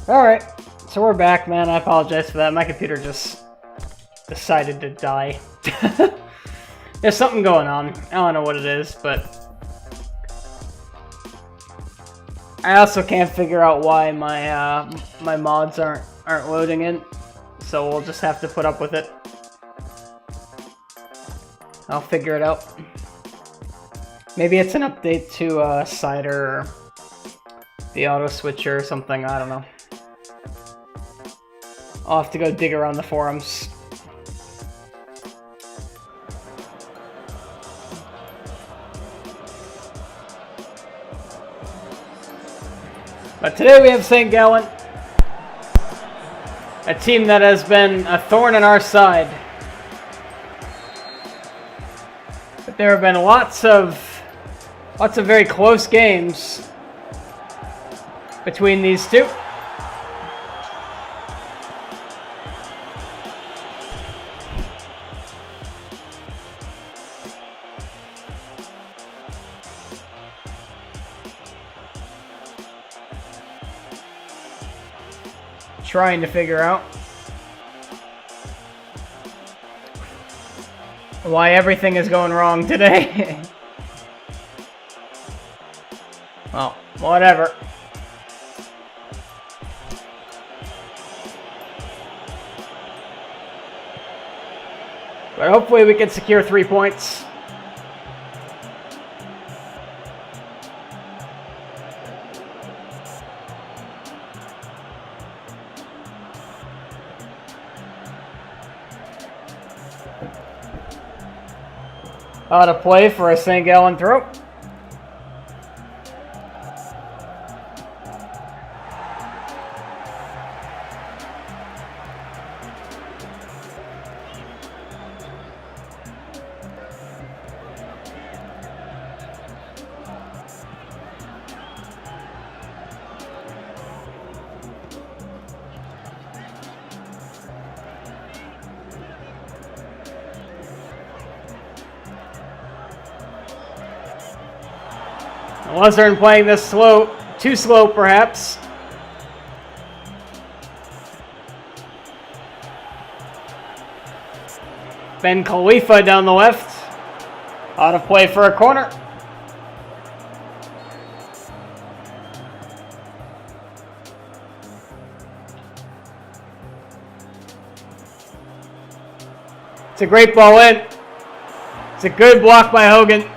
Alright, so we're back, man. I apologize for that. My computer just decided to die. There's something going on. I don't know what it is, but I also can't figure out why my my mods aren't loading in. So we'll just have to put up with it. I'll figure it out. Maybe it's an update to Cider or the auto switcher or something. I don't know. I'll have to go dig around the forums. But today we have St. Gallen, a team that has been a thorn in our side. But there have been lots of very close games between these two. Trying to figure out why everything is going wrong today. Well, whatever. But hopefully we can secure 3 points. To play for a St. Gallen throw. Luzern playing this slow, too slow perhaps. Ben Khalifa down the left. Out of play for a corner. It's a great ball in. It's a good block by Hogan.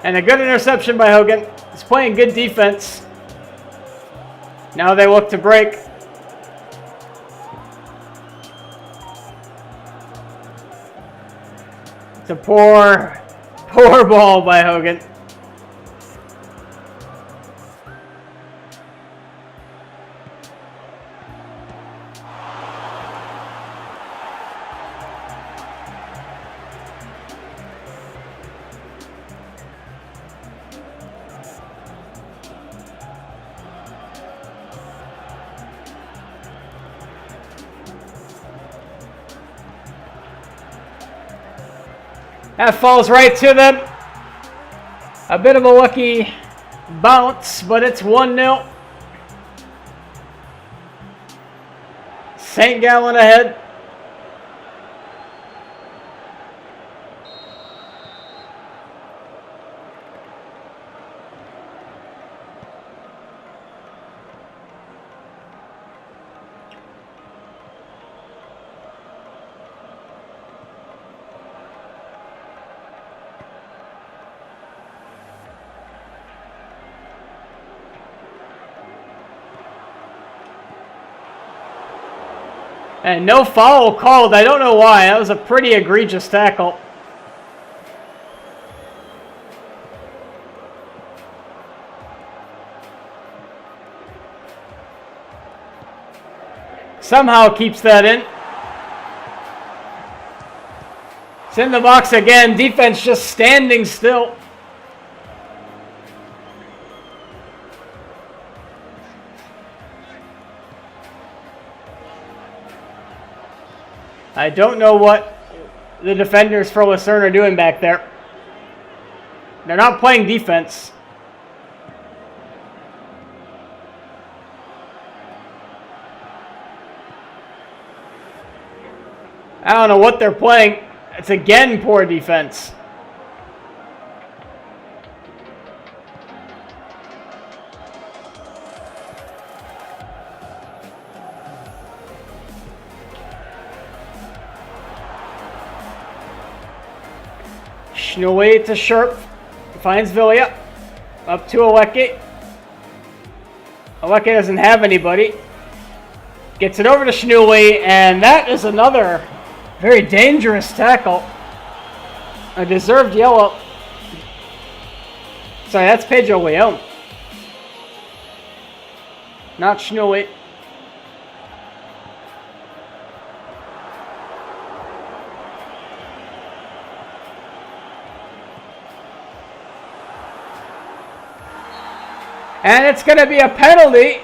And a good interception by Hogan. He's playing good defense. Now they look to break. It's a poor ball by Hogan. That falls right to them. A bit of a lucky bounce, but it's 1-0. St. Gallen ahead. And no foul called. I don't know why. That was a pretty egregious tackle. Somehow keeps that in. It's in the box again. Defense just standing still. I don't know what the defenders for Lucerne are doing back there. They're not playing defense. I don't know what they're playing. It's again poor defense. Schnulli to Scherp. Finds Villia. Up to Alecki. Alecki doesn't have anybody. Gets it over to Schnulli, and that is another very dangerous tackle. A deserved yellow. Sorry, that's Pedro Leon. Not Schnulli. And it's going to be a penalty.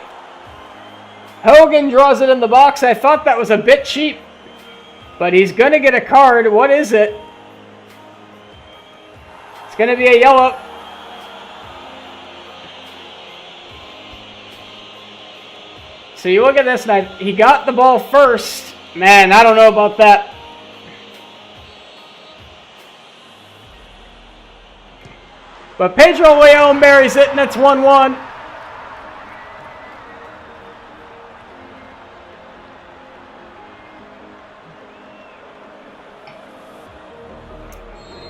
Hogan draws it in the box. I thought that was a bit cheap. But he's going to get a card. What is it? It's going to be a yellow. So you look at this, and he got the ball first. Man, I don't know about that. But Pedro Leon buries it, and it's 1-1.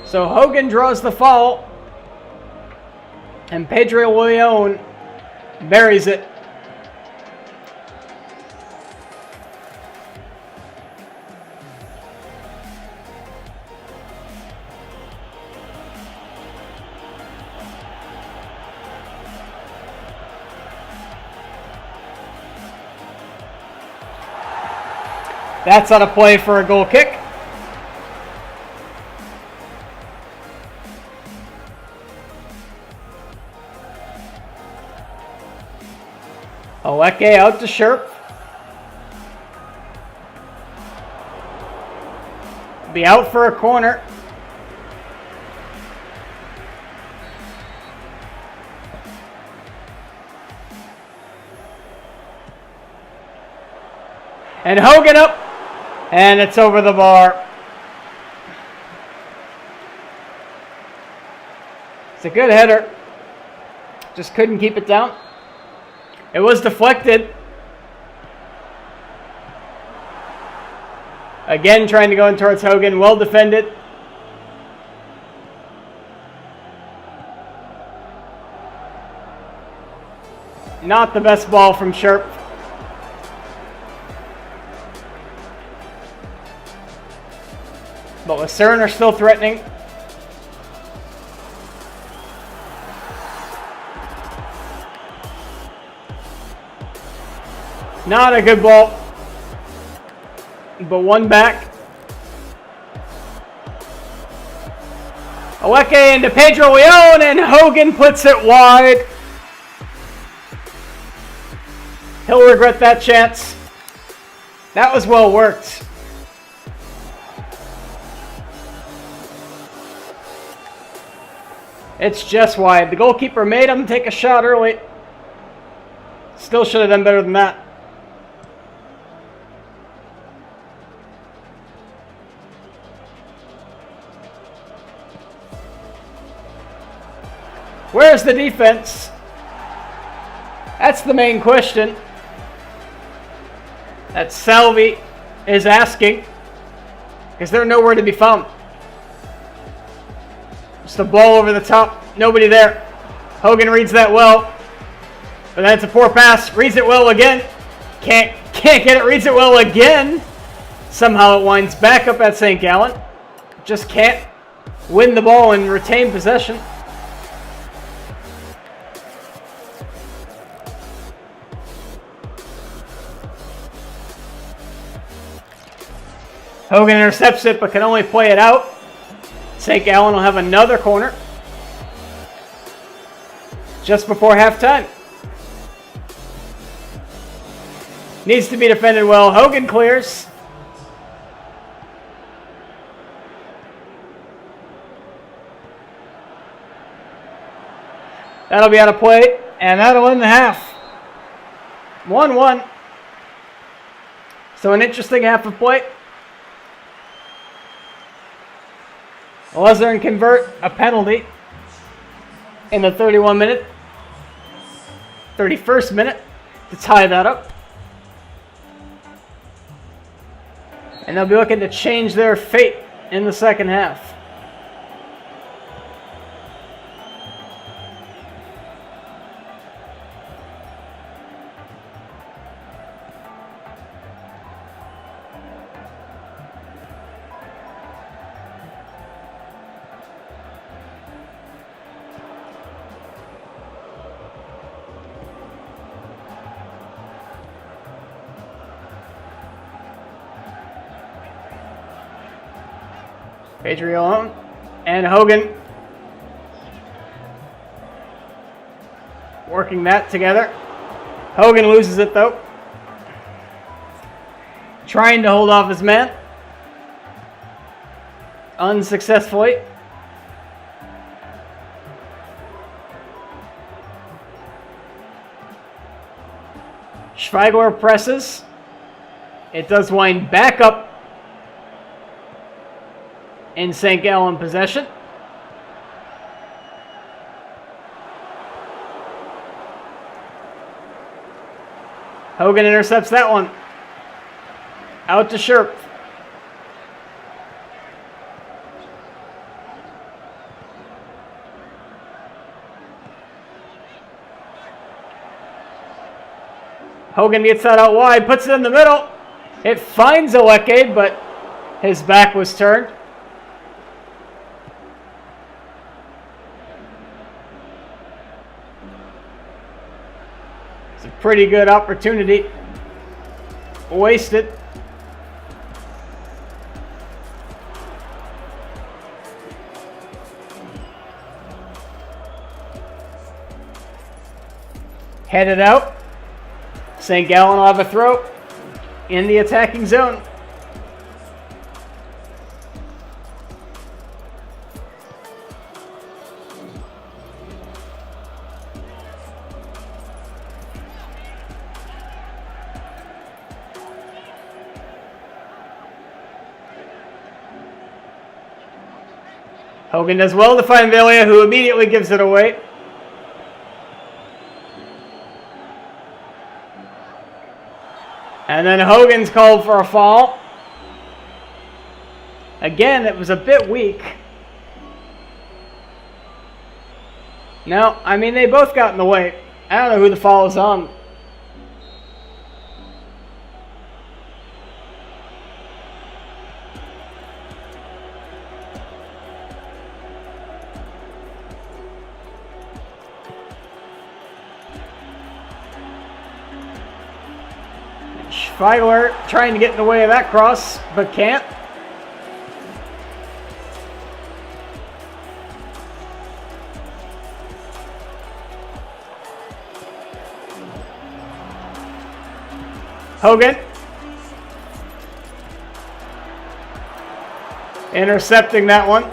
So Hogan draws the foul, and Pedro Leon buries it. That's on a play for a goal kick. Alecki out to Scherp. Be out for a corner. And Hogan up. And it's over the bar. It's a good header. Just couldn't keep it down. It was deflected. Again, trying to go in towards Hogan. Well defended. Not the best ball from Scherp. But Lucerne are still threatening. Not a good ball. But one back. Alecki into Pedro Leon, and Hogan puts it wide. He'll regret that chance. That was well worked. It's just wide. The goalkeeper made him take a shot early. Still should have done better than that. Where's the defense? That's the main question that Salvi is asking, because they're nowhere to be found. Just a ball over the top. Nobody there. Hogan reads that well. But then it's a poor pass. Reads it well again. Can't get it. Reads it well again. Somehow it winds back up at St. Gallen. Just can't win the ball and retain possession. Hogan intercepts it, but can only play it out. St. Gallen will have another corner just before halftime. Needs to be defended well. Hogan clears. That'll be out of play, and that'll end the half. 1-1. So an interesting half of play. Lesnar convert a penalty in the 31st minute to tie that up. And they'll be looking to change their fate in the second half. Patreon and Hogan working that together. Hogan loses it though. Trying to hold off his man. Unsuccessfully. Schweigler presses. It does wind back up in St. Gallen possession. Hogan intercepts that one. Out to Scherp. Hogan gets that out wide, puts it in the middle. It finds Aleke, but his back was turned. It's a pretty good opportunity. Wasted. Headed out. St. Gallen will have a throw in the attacking zone. Hogan does well to find Velia, who immediately gives it away. And then Hogan's called for a foul. Again, it was a bit weak. No, I mean, they both got in the way. I don't know who the foul is on. Schweigler trying to get in the way of that cross, but can't. Hogan intercepting that one.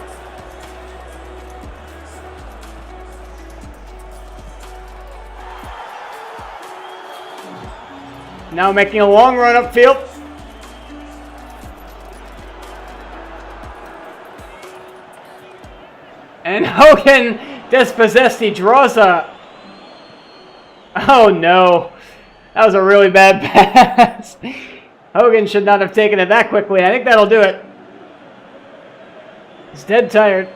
Now making a long run upfield. And Hogan dispossessed. He draws a... Oh no. That was a really bad pass. Hogan should not have taken it that quickly. I think that'll do it. He's dead tired.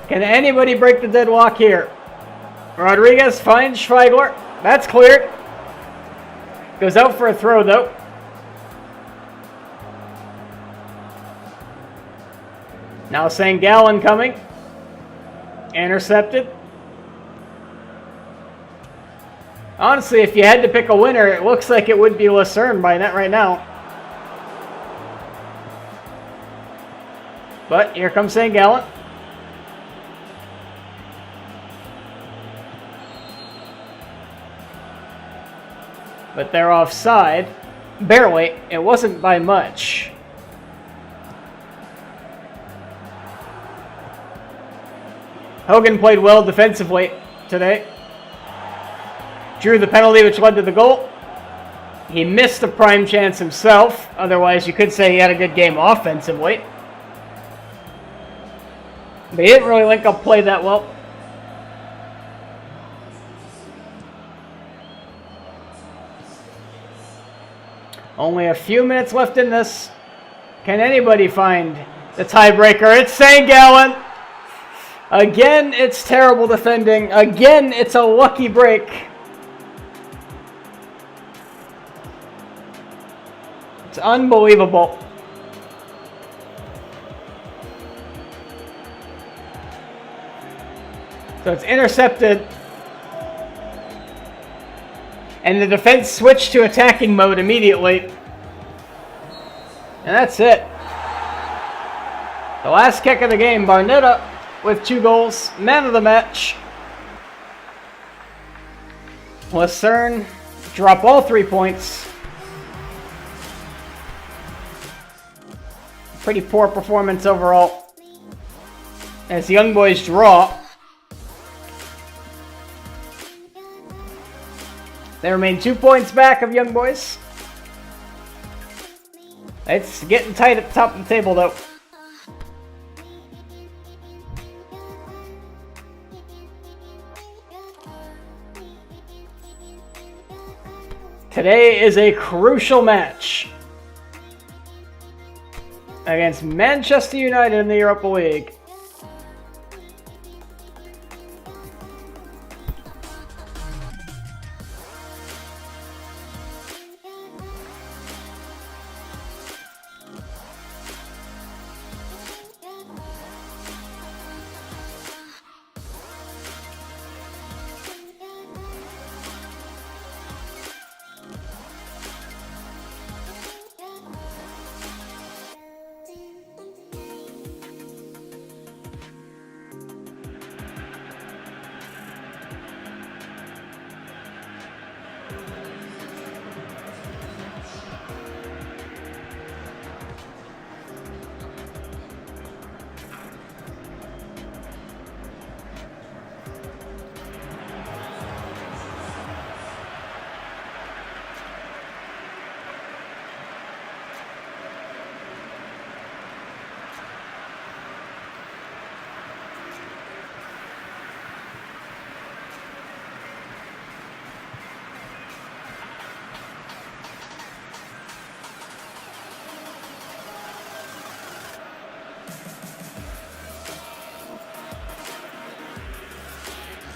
Can anybody break the deadlock here? Rodriguez finds Schweigler. That's cleared. Goes out for a throw, though. Now St. Gallen coming. Intercepted. Honestly, if you had to pick a winner, it looks like it would be Lucerne by net right now. But here comes St. Gallen. But they're offside. Barely. It wasn't by much. Hogan played well defensively today. Drew the penalty which led to the goal. He missed a prime chance himself. Otherwise, you could say he had a good game offensively. But he didn't really link up play that well. Only a few minutes left in this. Can anybody find the tiebreaker? It's St. Gallen. Again, it's terrible defending. Again, it's a lucky break. It's unbelievable. So it's intercepted. And the defense switched to attacking mode immediately. And that's it. The last kick of the game, Barnetta with 2 goals, man of the match. Lucerne drop all 3 points. Pretty poor performance overall. As the Young Boys draw. They remain 2 points back of Young Boys. It's getting tight at the top of the table, though. Today is a crucial match against Manchester United in the Europa League.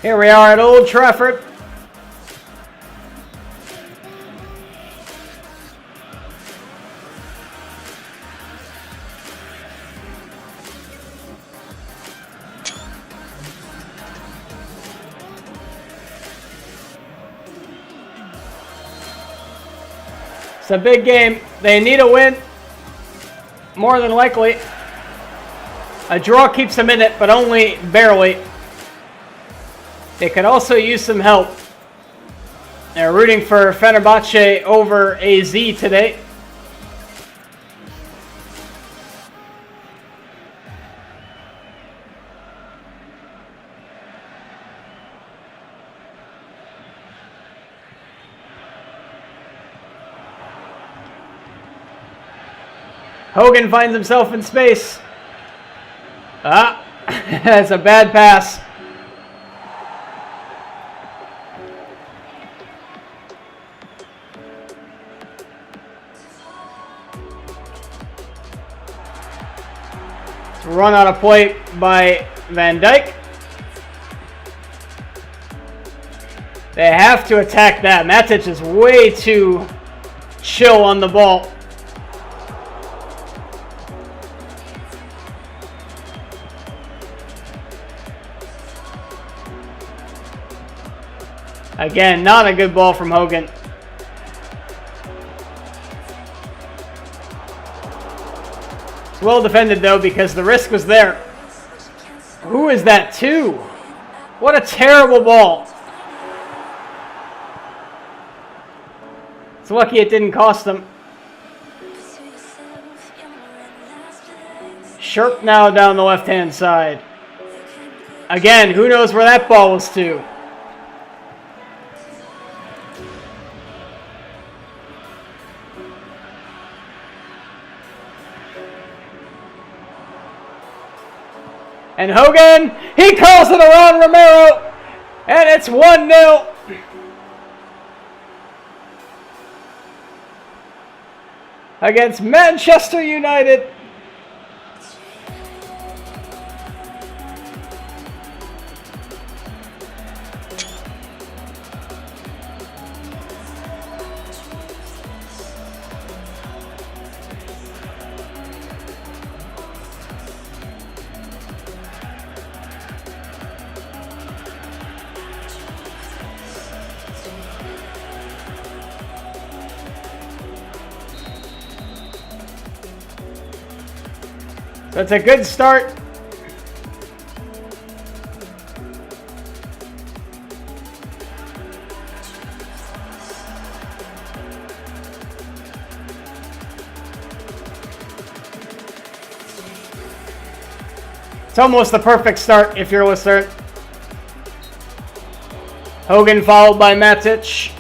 Here we are at Old Trafford. It's a big game. They need a win. More than likely. A draw keeps them in it, but only barely. They could also use some help. They're rooting for Fenerbahce over AZ today. Hogan finds himself in space. That's a bad pass. Run out of play by Van Dijk. They have to attack that. Matic is way too chill on the ball. Again, not a good ball from Hogan. It's well defended though because the risk was there. Who is that to? What a terrible ball. It's lucky it didn't cost them. Sharp now down the left-hand side. Again, who knows where that ball was to? And Hogan, he calls it around Romero, and it's 1-0. Against Manchester United. That's a good start. It's almost the perfect start if you're a listener. Hogan followed by Matic.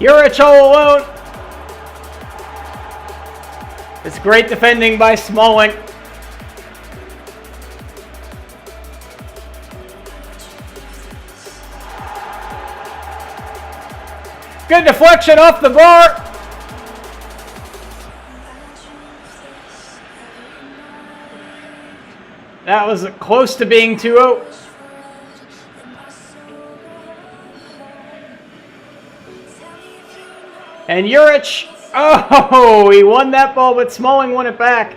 Juric all alone. It's great defending by Smalling. Good deflection off the bar. That was close to being 2-0. And Juric, oh, he won that ball, but Smalling won it back.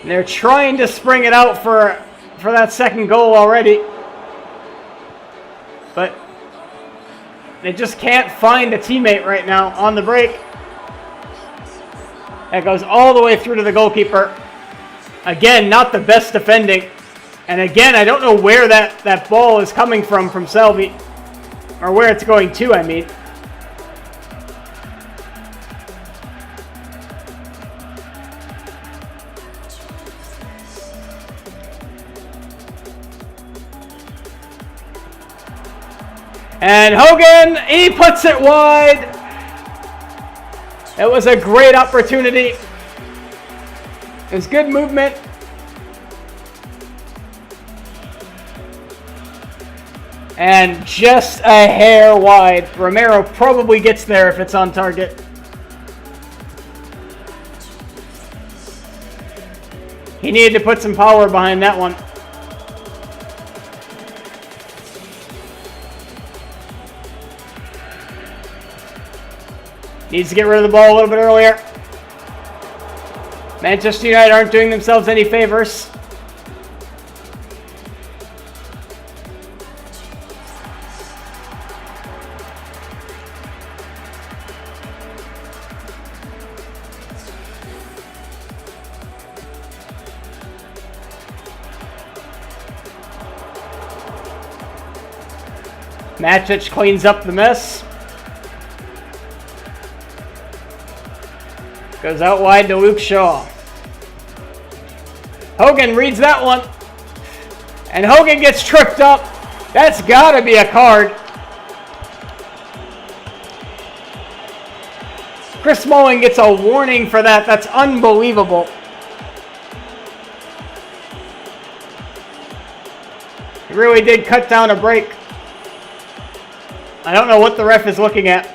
And they're trying to spring it out for that second goal already. But they just can't find a teammate right now on the break. That goes all the way through to the goalkeeper. Again, not the best defending. And again, I don't know where that ball is coming from Selby. Or where it's going to, I mean. And Hogan, he puts it wide. It was a great opportunity. It was good movement. And just a hair wide. Romero probably gets there if it's on target. He needed to put some power behind that one. Needs to get rid of the ball a little bit earlier. Manchester United aren't doing themselves any favors. Matic cleans up the mess. Goes out wide to Luke Shaw. Hogan reads that one. And Hogan gets tripped up. That's got to be a card. Chris Smalling gets a warning for that. That's unbelievable. He really did cut down a break. I don't know what the ref is looking at.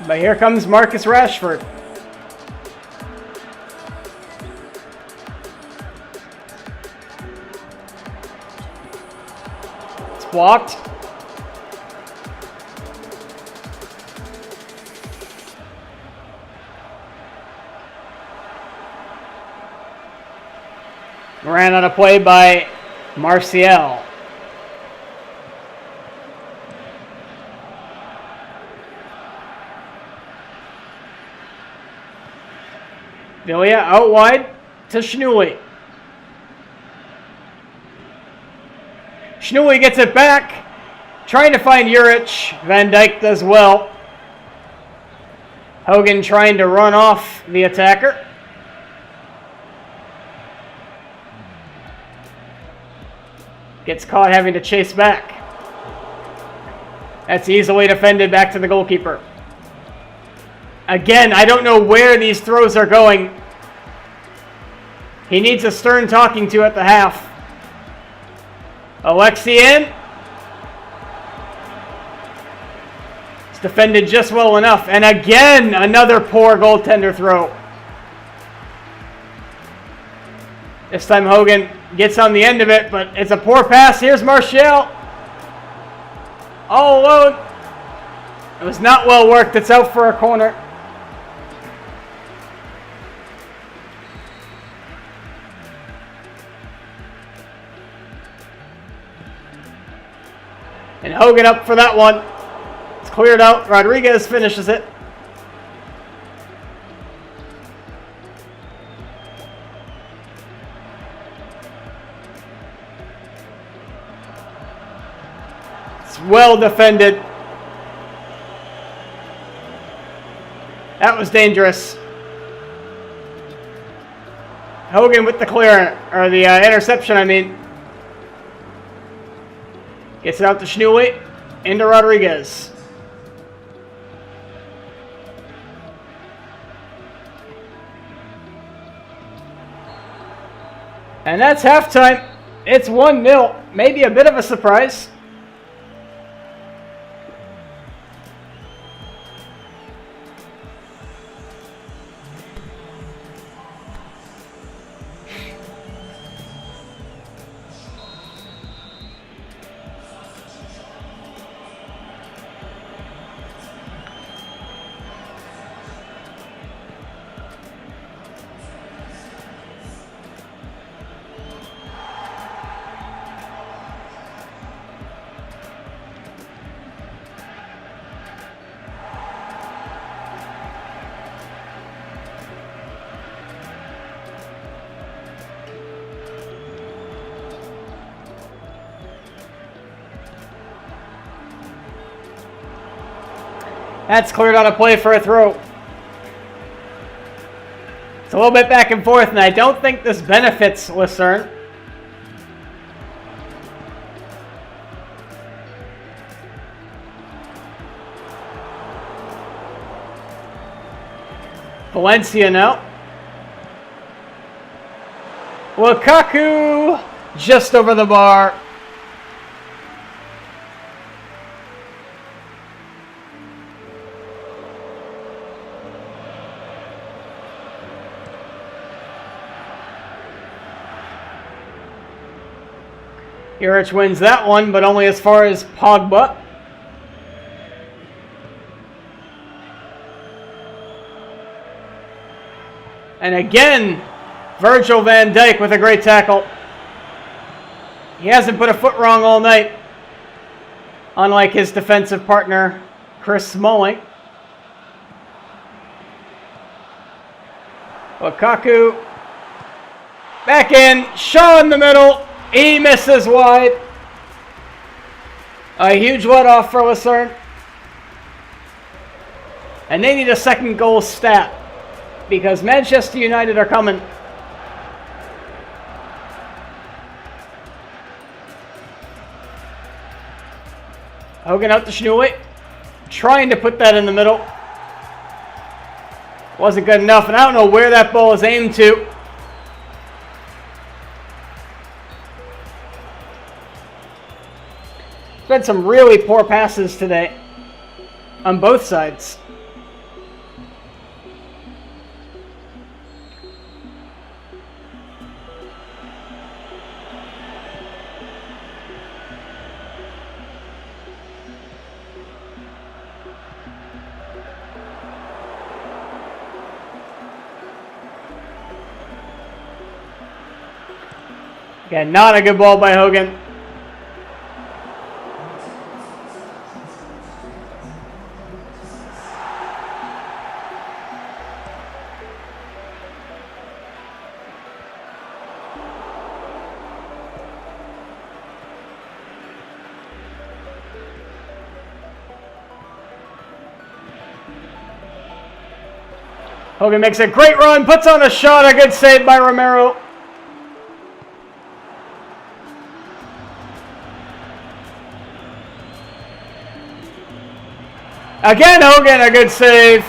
But here comes Marcus Rashford. It's blocked. Ran on a play by Martial. Villia out wide to Schnulli. Schnulli gets it back. Trying to find Juric. Van Dijk does well. Hogan trying to run off the attacker. Gets caught having to chase back. That's easily defended back to the goalkeeper. Again, I don't know where these throws are going. He needs a stern talking to at the half. Alexi in. It's defended just well enough. And again, another poor goaltender throw. This time Hogan gets on the end of it, but it's a poor pass. Here's Martial. All alone. It was not well worked. It's out for a corner. And Hogan up for that one. It's cleared out. Rodriguez finishes it. It's well defended. That was dangerous. Hogan with the clear, or the interception, I mean. Gets it out to Schnulli, into Rodriguez. And that's halftime. It's 1-0. Maybe a bit of a surprise. That's cleared on a play for a throw. It's a little bit back and forth, and I don't think this benefits Lucerne. Valencia now. Lukaku just over the bar. Juric wins that one, but only as far as Pogba. And again, Virgil van Dijk with a great tackle. He hasn't put a foot wrong all night, unlike his defensive partner, Chris Smalling. Lukaku back in, Shaw in the middle. He misses wide. A huge let-off for Lucerne. And they need a second goal stat, because Manchester United are coming. Hogan out to Schnuley. Trying to put that in the middle. Wasn't good enough, and I don't know where that ball is aimed to. There's been some really poor passes today on both sides. Again, not a good ball by Hogan. Hogan makes a great run, puts on a shot, a good save by Romero. Again, Hogan, a good save.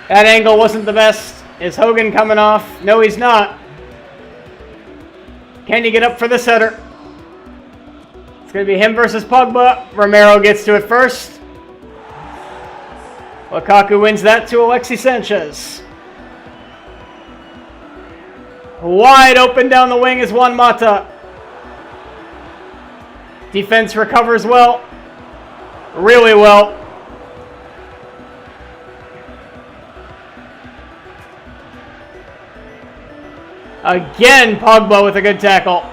That angle wasn't the best. Is Hogan coming off? No, he's not. Can he get up for this header? It's going to be him versus Pogba. Romero gets to it first. Lukaku wins that to Alexis Sanchez. Wide open down the wing is Juan Mata. Defense recovers well. Really well. Again, Pogba with a good tackle.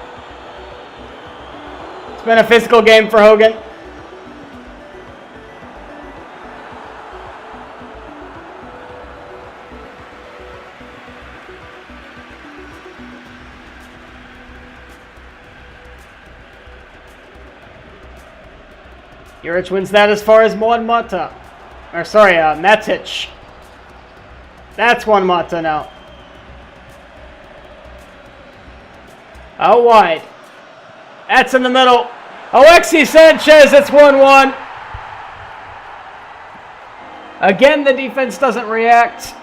It's been a physical game for Hogan. Juric wins that as far as Juan Mata. Or sorry, Matic. That's Juan Mata now. Out wide. That's in the middle. Alexis Sanchez, it's 1-1. Again, the defense doesn't react.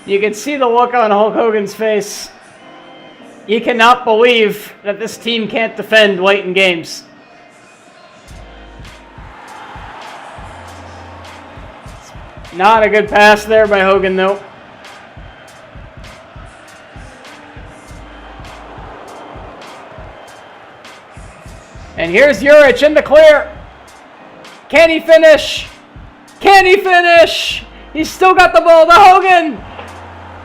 You can see the look on Hulk Hogan's face. He cannot believe that this team can't defend late in games. Not a good pass there by Hogan, though. And here's Juric in the clear. Can he finish? Can he finish? He's still got the ball to Hogan.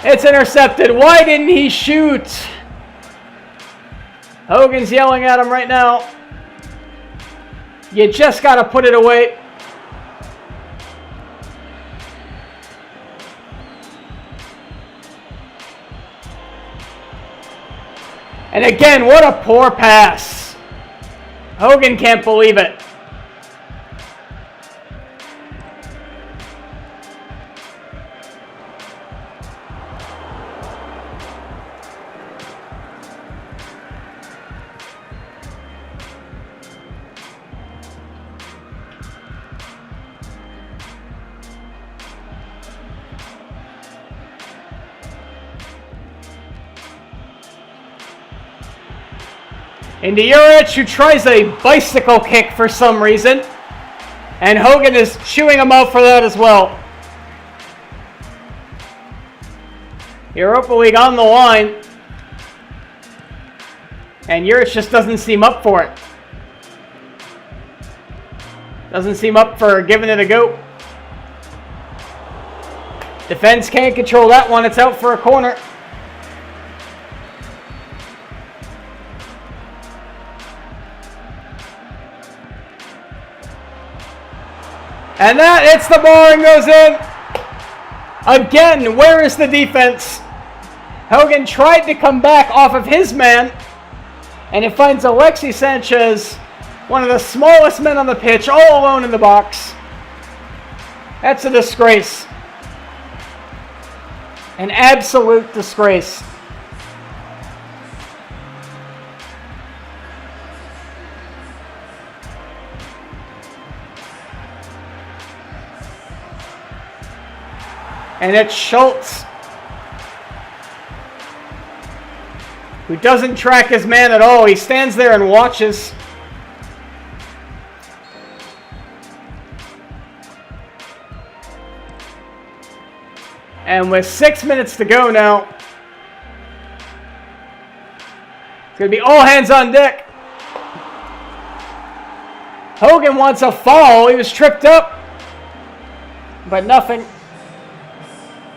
It's intercepted. Why didn't he shoot? Hogan's yelling at him right now. You just got to put it away. And again, what a poor pass. Hogan can't believe it. Into Juric, who tries a bicycle kick for some reason. And Hogan is chewing him out for that as well. Europa League on the line. And Juric just doesn't seem up for it. Doesn't seem up for giving it a go. Defense can't control that one. It's out for a corner. And that hits the bar and goes in. Again, where is the defense? Hogan tried to come back off of his man. And it finds Alexis Sanchez, one of the smallest men on the pitch, all alone in the box. That's a disgrace. An absolute disgrace. And it's Schultz, who doesn't track his man at all. He stands there and watches. And with 6 minutes to go now, it's going to be all hands on deck. Hogan wants a foul. He was tripped up, but nothing.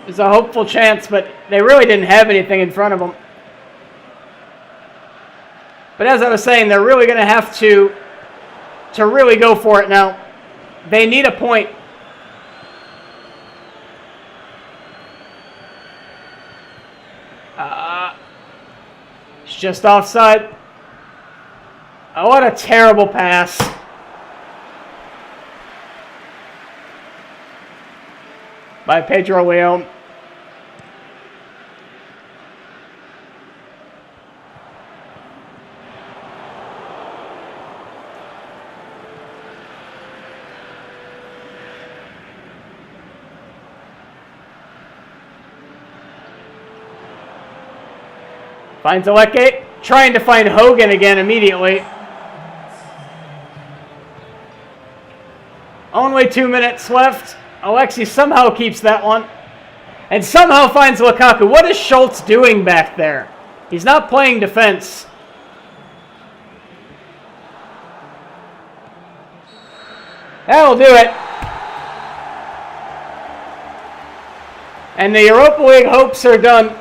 There's a hopeful chance, but they really didn't have anything in front of them. But as I was saying, they're really going to have to really go for it now. They need a point. It's just offside. Oh, what a terrible pass. By Pedro Leon. Finds Aleke, trying to find Hogan again immediately. Only 2 minutes left. Alexi somehow keeps that one. And somehow finds Lukaku. What is Schultz doing back there? He's not playing defense. That'll do it. And the Europa League hopes are done.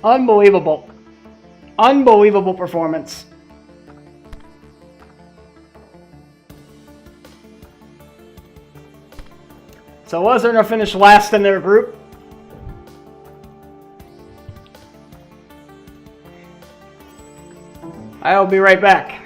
Unbelievable. Unbelievable performance. So Luzern finished last in their group. I'll be right back.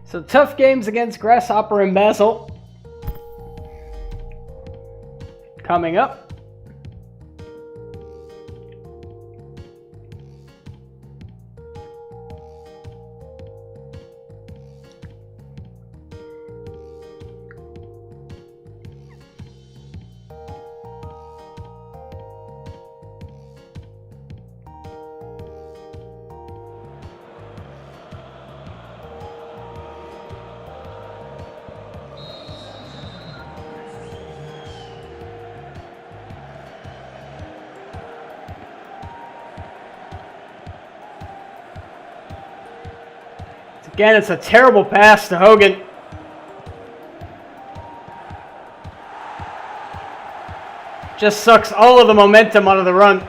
So tough games against Grasshopper and Basel coming up. Again, it's a terrible pass to Hogan. Just sucks all of the momentum out of the run.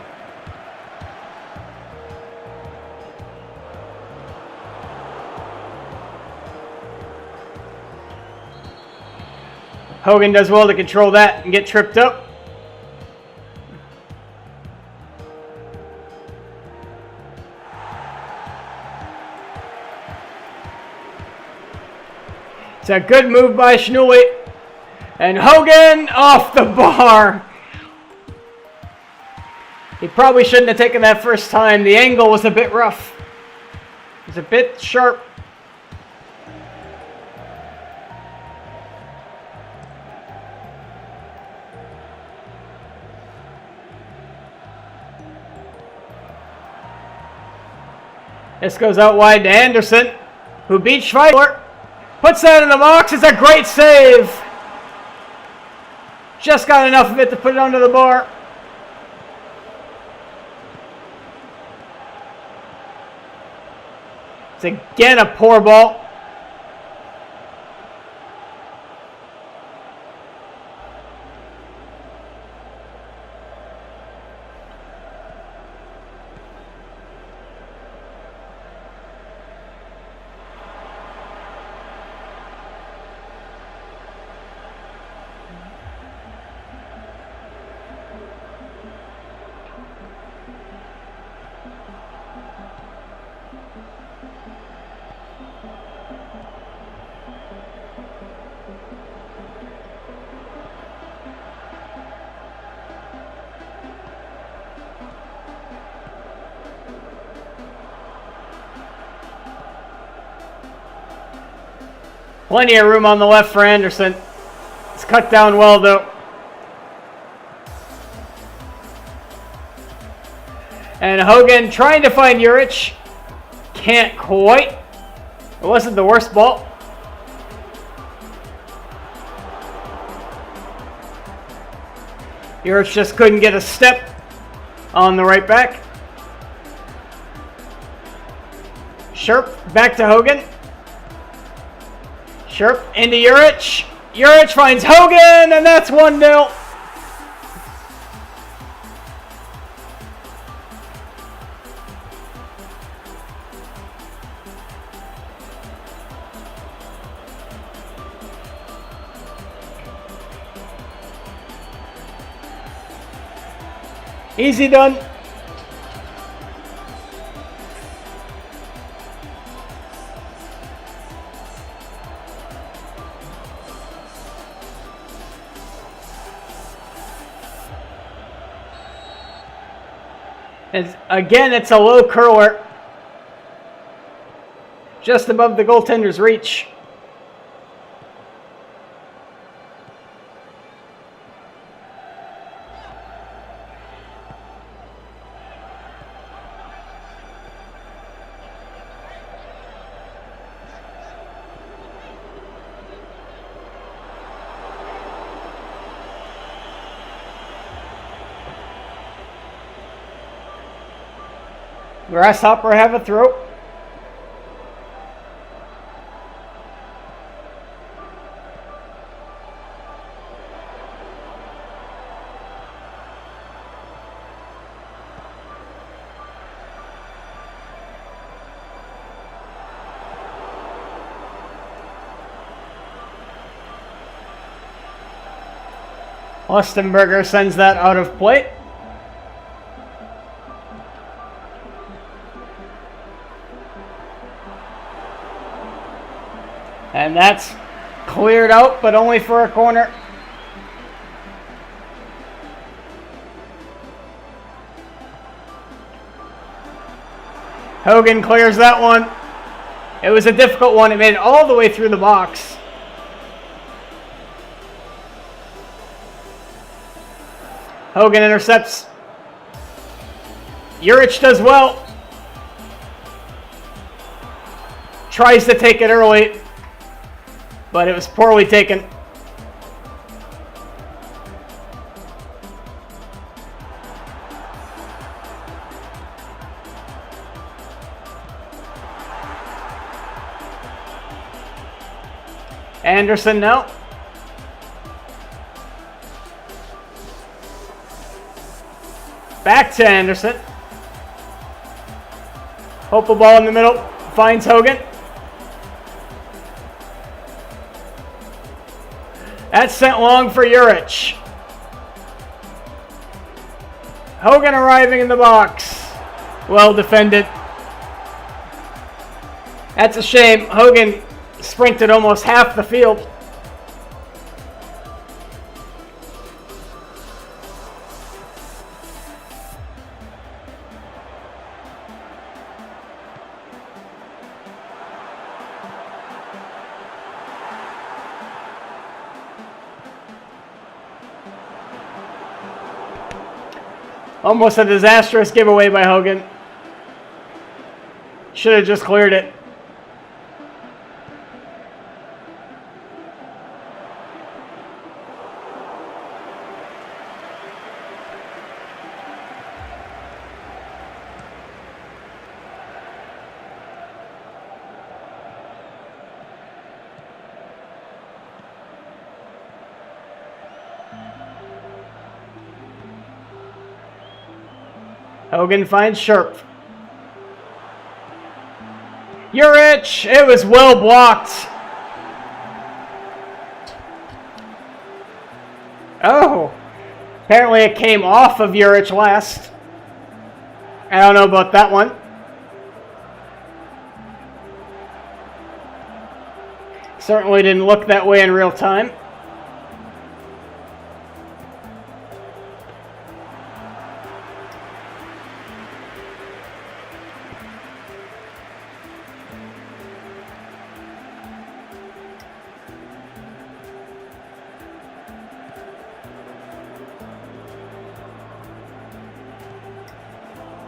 Hogan does well to control that and get tripped up. It's a good move by Schnulli. And Hogan off the bar. He probably shouldn't have taken that first time. The angle was a bit rough. It was a bit sharp. This goes out wide to Anderson, who beats Schweidler. Puts that in the box. It's a great save. Just got enough of it to put it under the bar. It's again a poor ball. Plenty of room on the left for Anderson. It's cut down well, though. And Hogan trying to find Juric. Can't quite. It wasn't the worst ball. Juric just couldn't get a step on the right back. Sharp back to Hogan. Sharp into Juric. Juric finds Hogan, and that's 1-0. Easy done. And again, it's a low curler. Just above the goaltender's reach. Grasshopper have a throw. Lustenberger sends that out of play. And that's cleared out, but only for a corner. Hogan clears that one. It was a difficult one. It made it all the way through the box. Hogan intercepts. Juric does well. Tries to take it early, but it was poorly taken. Anderson now. Back to Anderson. Hope a ball in the middle. Finds Hogan. That's sent long for Juric. Hogan arriving in the box. Well defended. That's a shame. Hogan sprinted almost half the field. Almost a disastrous giveaway by Hogan. Should have just cleared it. Hogan finds Scherp. Juric, it was well blocked. Oh, apparently it came off of Juric last. I don't know about that one. Certainly didn't look that way in real time.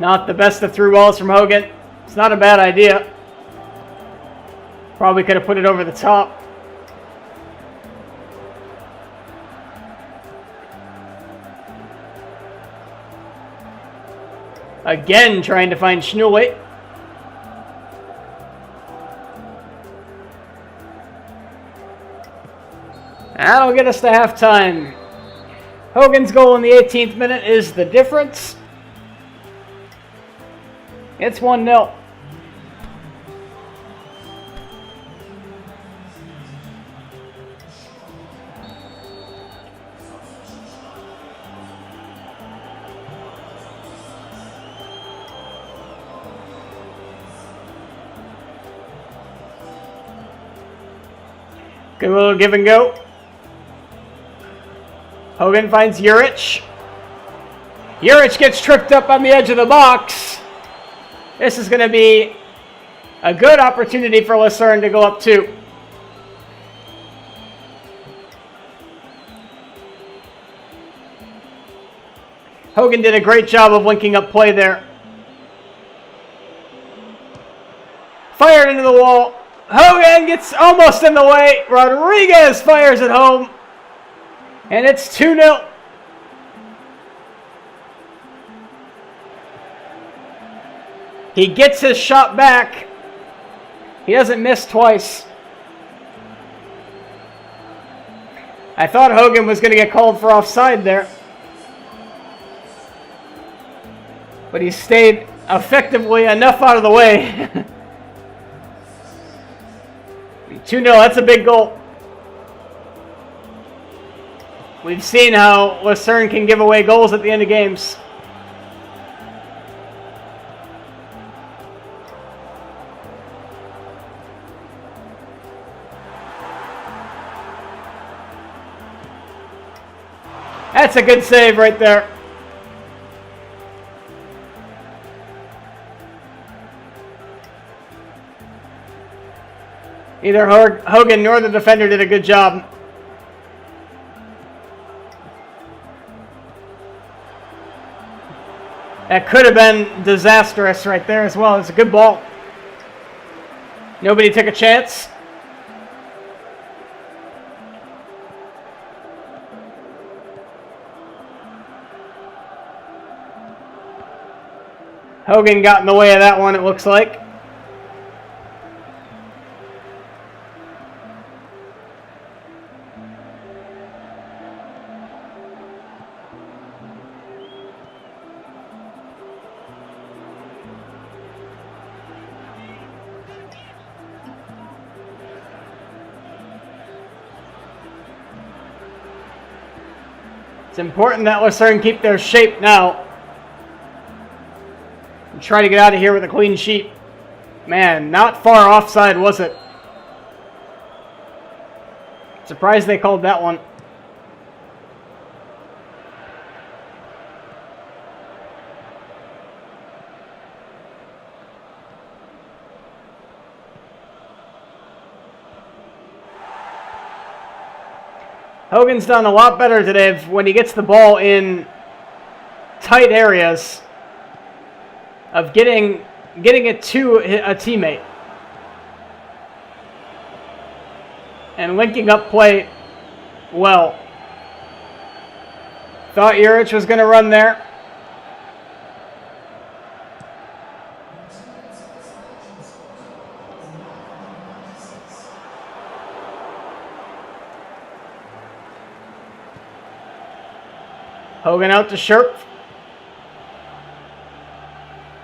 Not the best of through balls from Hogan. It's not a bad idea. Probably could have put it over the top. Again, trying to find Schnulli. That'll get us to halftime. Hogan's goal in the 18th minute is the difference. It's 1-0. Good little give and go. Hogan finds Juric. Juric gets tripped up on the edge of the box. This is going to be a good opportunity for Lucerne to go up 2. Hogan did a great job of linking up play there. Fired into the wall. Hogan gets almost in the way. Rodriguez fires it home. And it's 2-0. He gets his shot back. He doesn't miss twice. I thought Hogan was going to get called for offside there. But he stayed effectively enough out of the way. 2-0, that's a big goal. We've seen how Lucerne can give away goals at the end of games. That's a good save right there. Either Hogan nor the defender did a good job. That could have been disastrous right there as well. It's a good ball. Nobody took a chance. Hogan got in the way of that one, it looks like. It's important that Lucerne keep their shape now. And try to get out of here with a clean sheet. Man, not far offside, was it? Surprised they called that one. Hogan's done a lot better today when he gets the ball in tight areas of getting it to a teammate and linking up play well. Thought Juric was going to run there. Hogan out to Scherp.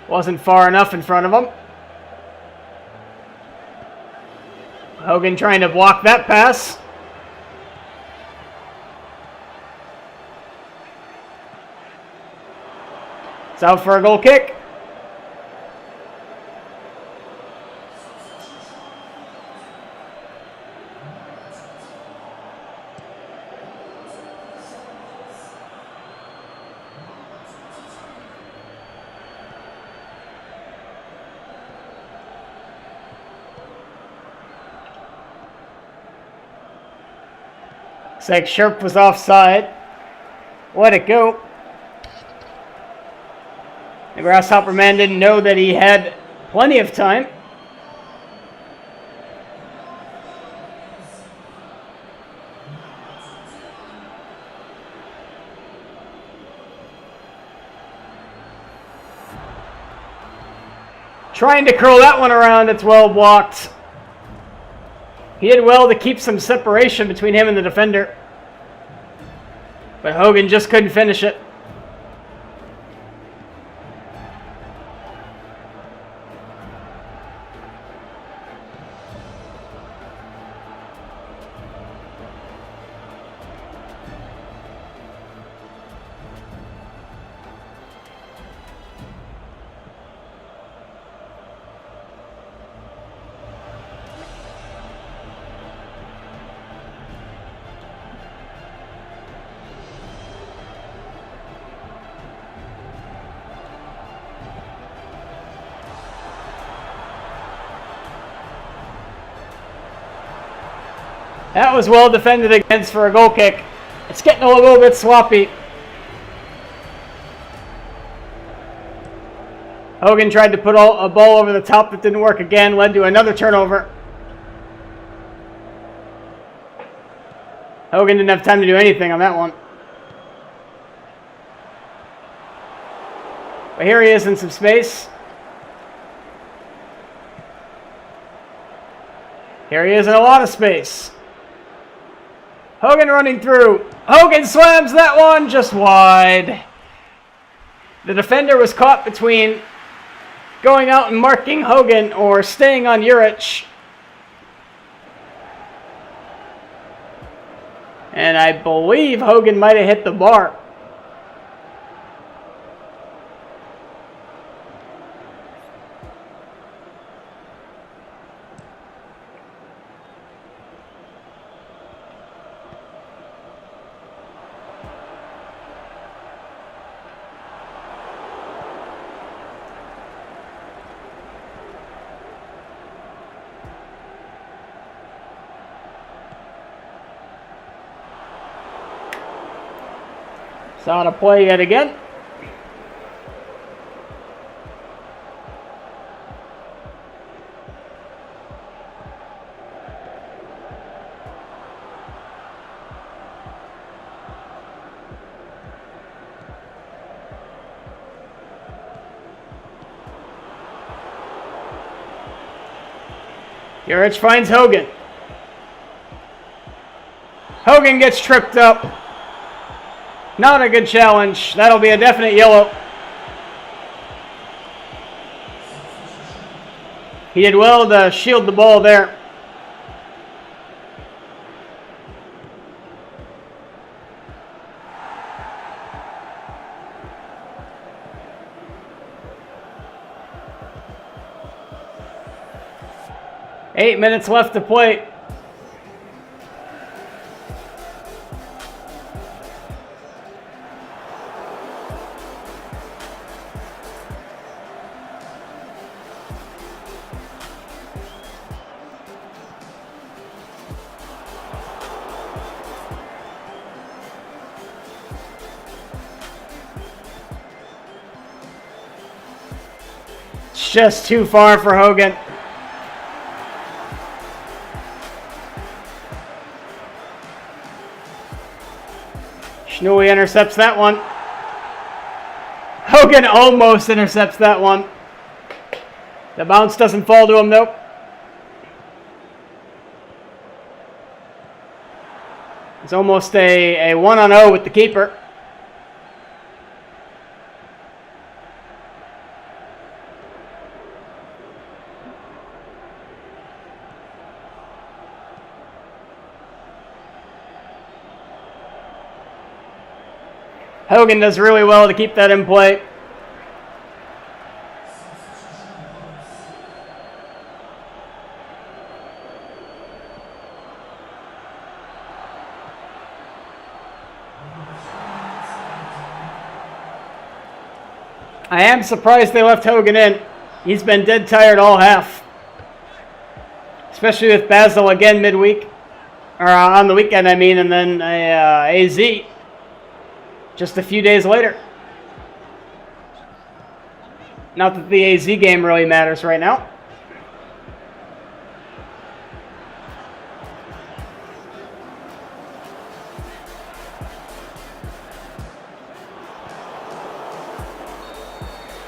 Wasn't far enough in front of him. Hogan trying to block that pass. It's out for a goal kick. Looks like Scherp was offside. Let it go. The Grasshopper man didn't know that he had plenty of time. Trying to curl that one around, it's well blocked. He did well to keep some separation between him and the defender. But Hogan just couldn't finish it. That was well defended against for a goal kick. It's getting a little bit sloppy. Hogan tried to put a ball over the top that didn't work again, led to another turnover. Hogan didn't have time to do anything on that one. But here he is in some space. Here he is in a lot of space. Hogan running through. Hogan slams that one just wide. The defender was caught between going out and marking Hogan or staying on Juric. And I believe Hogan might have hit the bar. It's on a play yet again. Juric finds Hogan. Hogan gets tripped up. Not a good challenge. That'll be a definite yellow. He did well to shield the ball there. 8 minutes left to play. It's just too far for Hogan. Schnulli intercepts that one. Hogan almost intercepts that one. The bounce doesn't fall to him, though. It's almost a 1-on-0 with the keeper. Hogan does really well to keep that in play. I am surprised they left Hogan in. He's been dead tired all half. Especially with Basel again midweek. Or on the weekend, I mean, and then AZ just a few days later. Not that the AZ game really matters right now.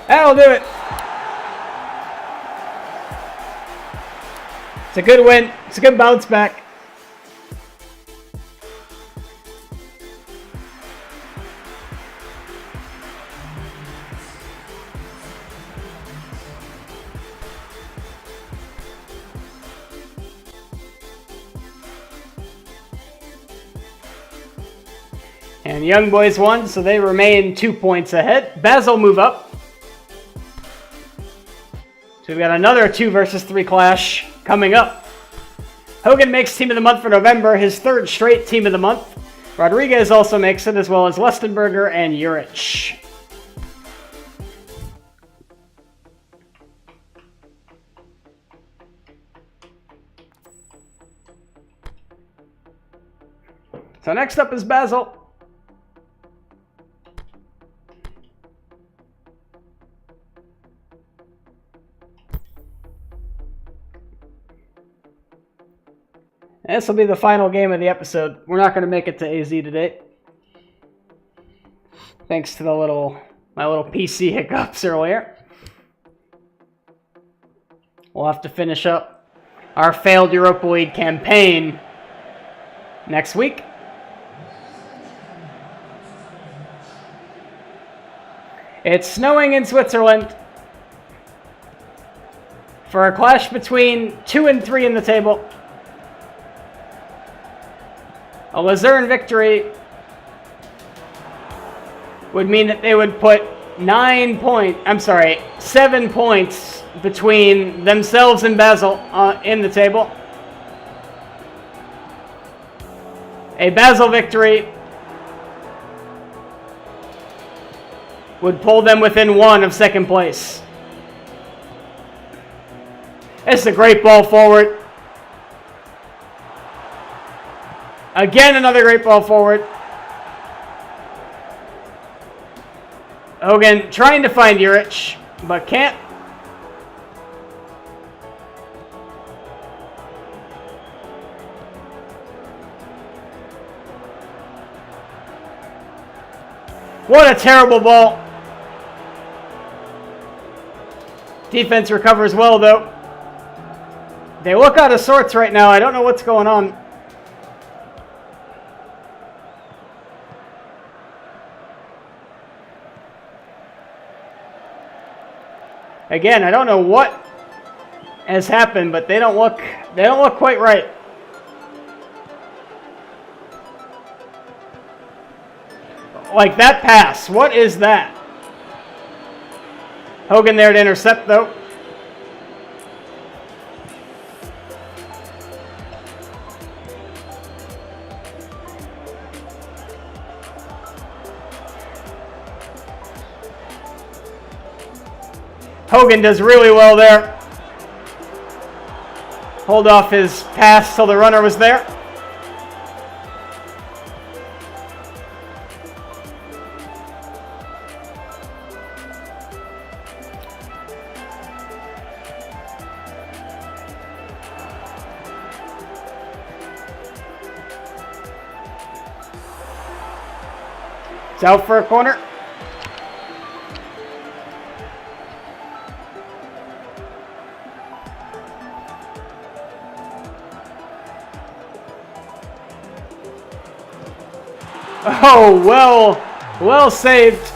That'll do it. It's a good win. It's a good bounce back. And Young Boys won, so they remain 2 points ahead. Basel move up. So we've got another 2 versus 3 clash coming up. Hogan makes Team of the Month for November, his 3rd straight Team of the Month. Rodriguez also makes it, as well as Lustenberger and Juric. So next up is Basel. This will be the final game of the episode. We're not going to make it to AZ today. Thanks to my little PC hiccups earlier. We'll have to finish up our failed Europa League campaign next week. It's snowing in Switzerland for a clash between 2 and 3 in the table. A Luzern victory would mean that they would put 7 points between themselves and Basel in the table. A Basel victory would pull them within 1 of 2nd place. It's a great ball forward. Again, another great ball forward. Hogan trying to find Juric, but can't. What a terrible ball. Defense recovers well, though. They look out of sorts right now. I don't know what's going on. Again, I don't know what has happened, but they don't look quite right. Like that pass, what is that? Hogan there to intercept, though. Hogan does really well there. Hold off his pass till the runner was there. It's out for a corner. Oh, well saved.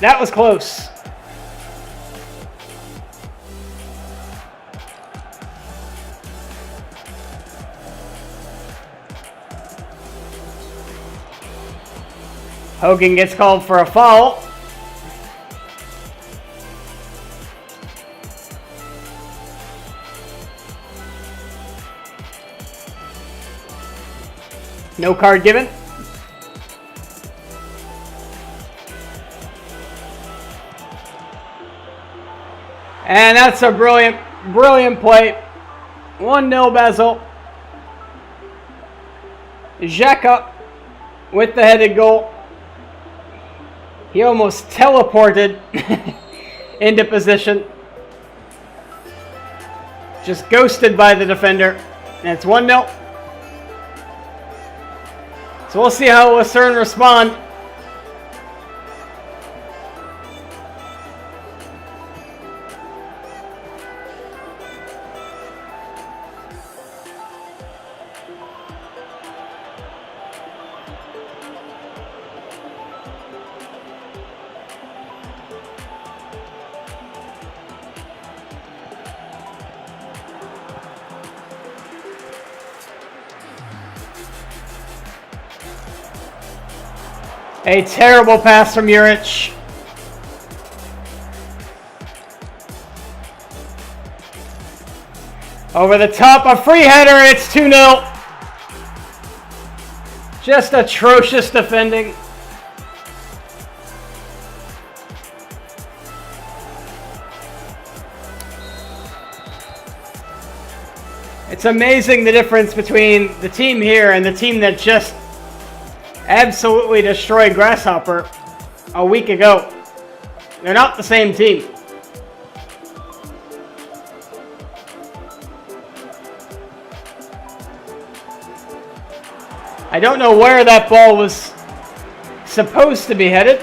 That was close. Hogan gets called for a foul. No card given. And that's a brilliant play. 1-0 Basel. Xhaka with the headed goal. He almost teleported into position. Just ghosted by the defender. And it's 1-0. So we'll see how Lucerne respond. A terrible pass from Juric. Over the top, a free header, it's 2-0. Just atrocious defending. It's amazing the difference between the team here and the team that just absolutely destroyed Grasshopper a week ago. They're not the same team. I don't know where that ball was supposed to be headed.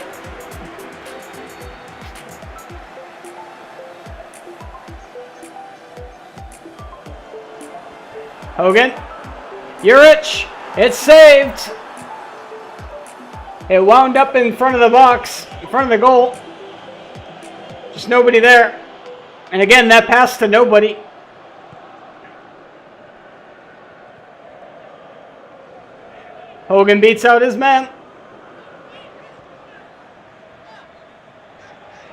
Hogan. Juric. It's saved. It wound up in front of the box, in front of the goal. Just nobody there. And again, that pass to nobody. Hogan beats out his man.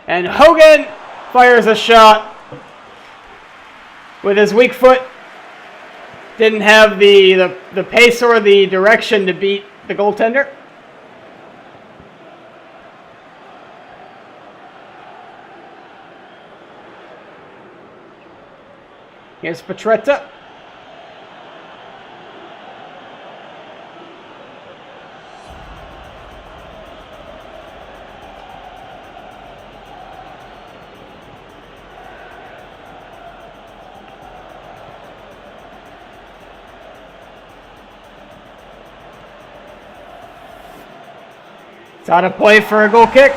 And Hogan fires a shot with his weak foot. Didn't have the pace or the direction to beat the goaltender. Here's Petretta. It's out of play for a goal kick.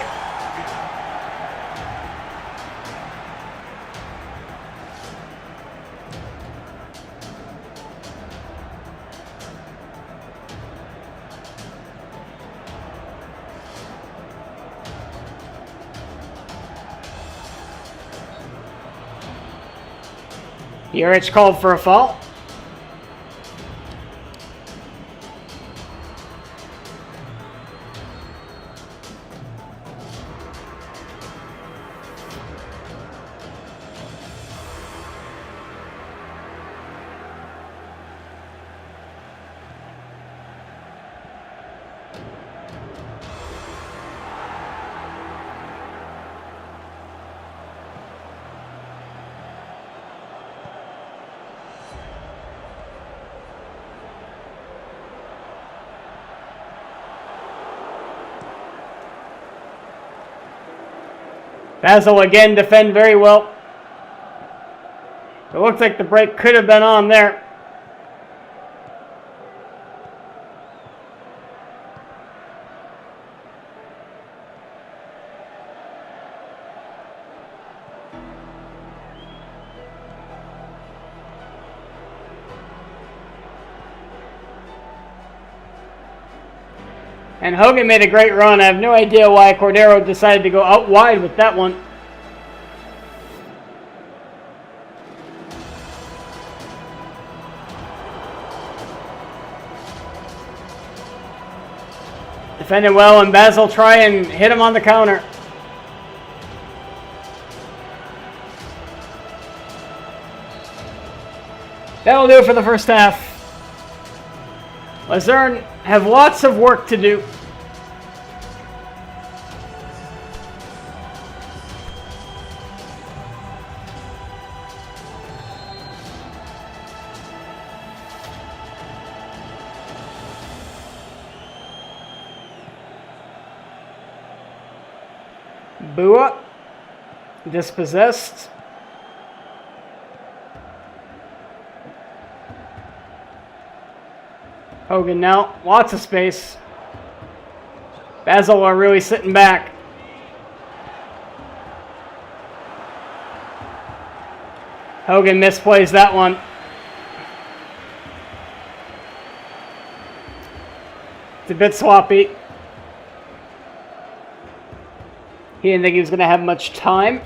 Juric called for a foul. Basel again defend very well. It looks like the break could have been on there. And Hogan made a great run. I have no idea why Cordero decided to go out wide with that one. Defended well, and Basel try and hit him on the counter. That'll do it for the first half. Luzerne have lots of work to do. Bua, dispossessed. Hogan now, lots of space. Basel are really sitting back. Hogan misplays that one. It's a bit sloppy. He didn't think he was going to have much time.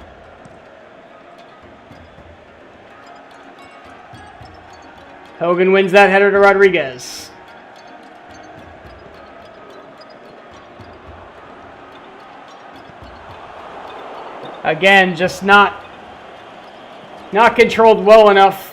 Hogan wins that header to Rodriguez. Again, just not controlled well enough.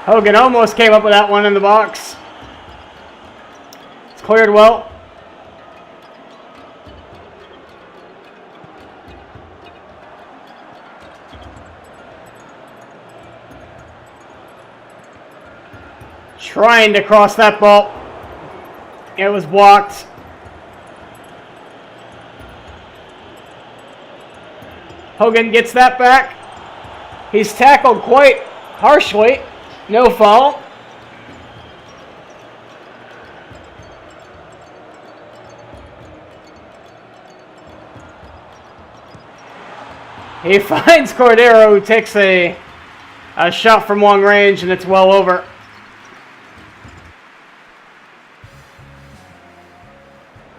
Hogan almost came up with that one in the box. It's cleared well. Trying to cross that ball. It was blocked. Hogan gets that back. He's tackled quite harshly. No foul. He finds Cordero, who takes a shot from long range, and it's well over.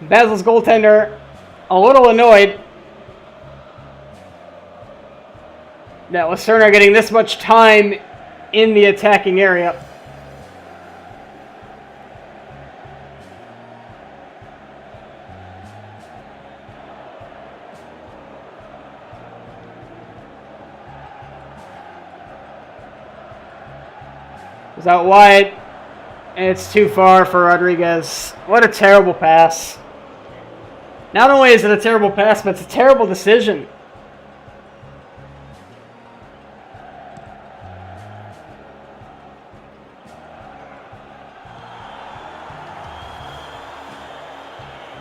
Basel's goaltender a little annoyed that Lucerne are getting this much time in the attacking area. It's out wide, and it's too far for Rodriguez. What a terrible pass. Not only is it a terrible pass, but it's a terrible decision.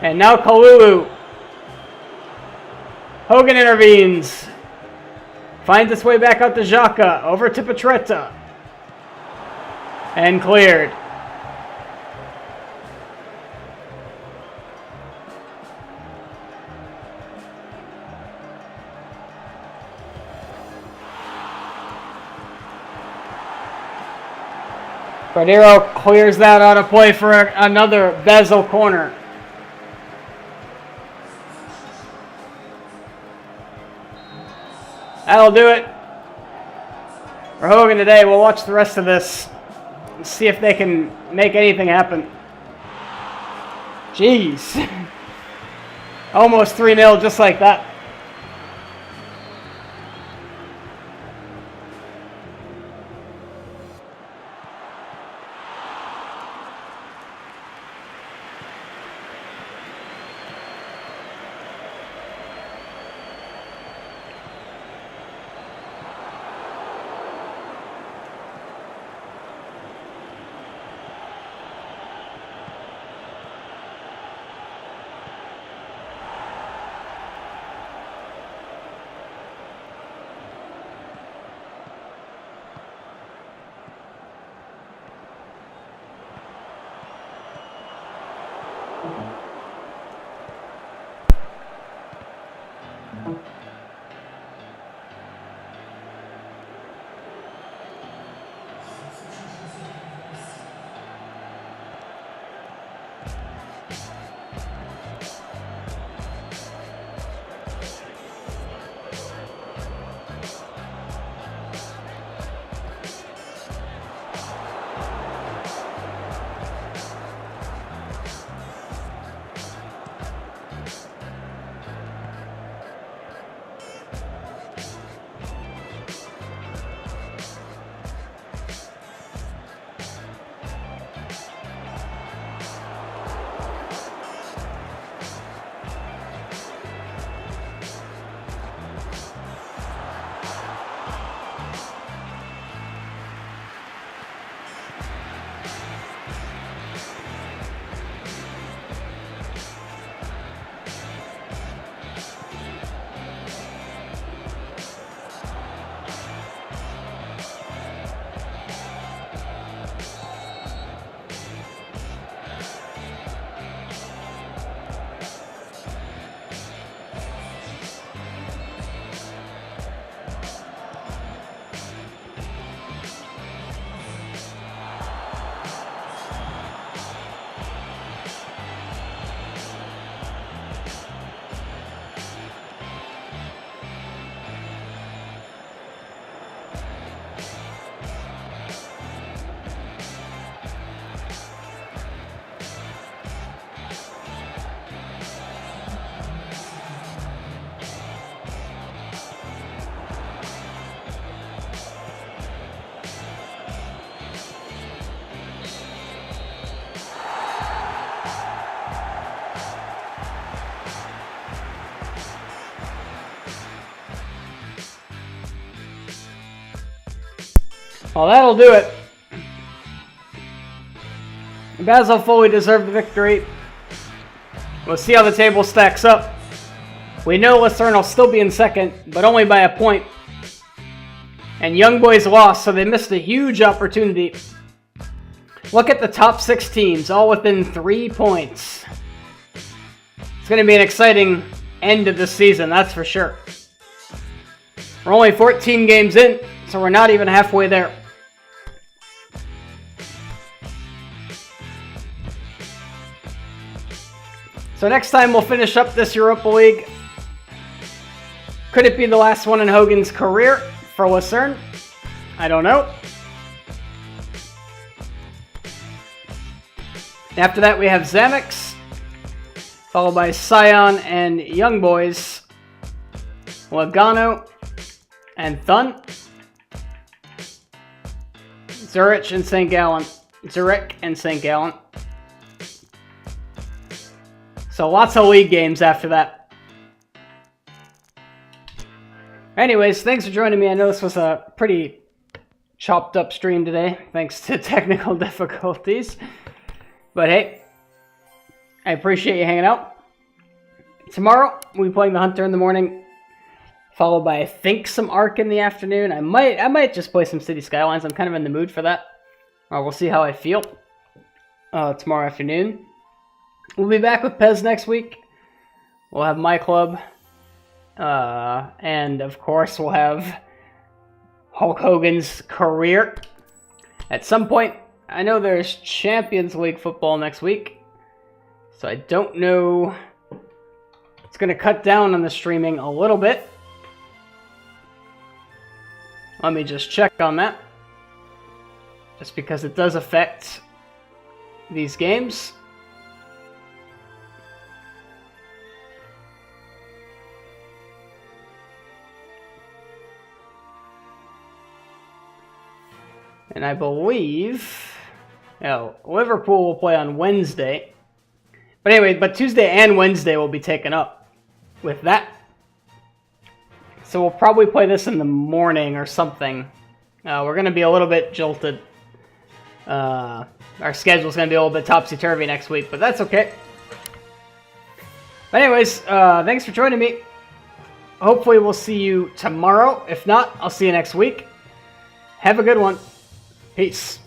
And now Kalulu. Hogan intervenes. Finds its way back out to Xhaka. Over to Petretta. And cleared. Cordero clears that out of play for another Basel corner. That'll do it for Hogan today. We'll watch the rest of this and see if they can make anything happen. Jeez. Almost 3-0 just like that. Well, that'll do it. Basel fully deserved the victory. We'll see how the table stacks up. We know Lucerne will still be in second, but only by a point. And Young Boys lost, so they missed a huge opportunity. Look at the top 6 teams, all within 3 points. It's going to be an exciting end of the season, that's for sure. We're only 14 games in, so we're not even halfway there. So next time we'll finish up this Europa League. Could it be the last one in Hogan's career for Lucerne? I don't know. After that we have Zamex, followed by Sion and Young Boys, Lugano and Thun, Zurich and St. Gallen. Zurich and St. Gallen. So lots of league games after that. Anyways, thanks for joining me. I know this was a pretty chopped up stream today, thanks to technical difficulties. But hey, I appreciate you hanging out. Tomorrow, we'll be playing the Hunter in the morning, followed by, I think, some Ark in the afternoon. I might just play some City Skylines. I'm kind of in the mood for that. We'll see how I feel tomorrow afternoon. We'll be back with PES next week. We'll have my club. And, of course, we'll have Hulk Hogan's career. At some point, I know there's Champions League football next week. So I don't know. It's going to cut down on the streaming a little bit. Let me just check on that. Just because it does affect these games. And I believe, Liverpool will play on Wednesday. But anyway, Tuesday and Wednesday will be taken up with that. So we'll probably play this in the morning or something. We're going to be a little bit jolted. Our schedule's going to be a little bit topsy-turvy next week, but that's okay. But anyways, thanks for joining me. Hopefully we'll see you tomorrow. If not, I'll see you next week. Have a good one. Peace.